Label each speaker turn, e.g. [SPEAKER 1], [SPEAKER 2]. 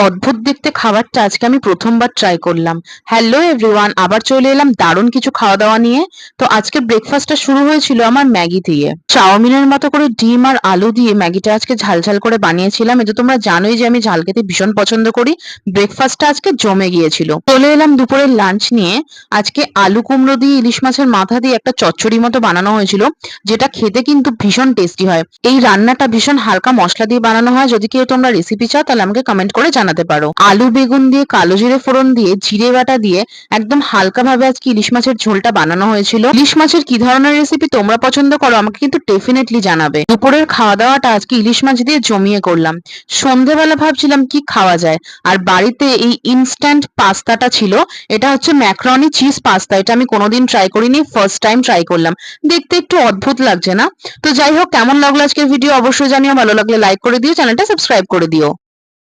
[SPEAKER 1] অদ্ভুত দেখতে খাবারটা আজকে আমি প্রথমবার ট্রাই করলাম। হ্যালো এভরিওয়ান, আবার চলে এলাম দারুণ কিছু খাওয়া দাওয়া নিয়ে। তো আজকের ব্রেকফাস্টটা শুরু হয়েছিল আমার ম্যাগি দিয়ে। চাউমিনের মতো করে ডিম আর আলু দিয়ে ম্যাগিটা আজকে ঝাল ঝাল করে বানিয়েছিলাম। এটা তোমরা জানোই যে আমি ঝাল খেতে ভীষণ পছন্দ করি। ব্রেকফাস্টটা আজকে জমে গিয়েছিল। চলে এলাম দুপুরের লাঞ্চ নিয়ে। আজকে আলু কুমড়ো দিয়ে ইলিশ মাছের মাথা দিয়ে একটা চচ্চড়ি মতো বানানো হয়েছিল, যেটা খেতে কিন্তু ভীষণ টেস্টি হয়। এই রান্নাটা ভীষণ হালকা মশলা দিয়ে বানানো হয়। যদি কেউ তোমরা রেসিপি চাও তাহলে আমাকে কমেন্ট করে জানাতে পারো। আলু বেগুন দিয়ে কালো জিরে ফোড়ন দিয়ে জিরে বাটা দিয়ে একদম হালকা ভাবে আজকে ইলিশ মাছের ঝোলটা বানানো হয়েছিল। ইলিশ মাছের কি ধরনের রেসিপি তোমরা পছন্দ করো আমাকে কিন্তু ডেফিনেটলি জানাবে। দুপুরের খাওয়া দাওয়াটা আজকে ইলিশ মাছ দিয়ে জমিয়ে করলাম। সন্ধেবেলা ভাবছিলাম কি খাওয়া যায়, আর বাড়িতে এই ইনস্ট্যান্ট পাস্তাটা ছিল। এটা হচ্ছে ম্যাকারনি চিজ পাস্তা। এটা আমি কোনোদিন ট্রাই করিনি, ফার্স্ট টাইম ট্রাই করলাম। দেখতে একটু অদ্ভুত লাগছে না? তো যাই হোক, কেমন লাগলো আজকের ভিডিও অবশ্যই জানিও। ভালো লাগলে লাইক করে দিও, চ্যানেলটা সাবস্ক্রাইব করে দিও।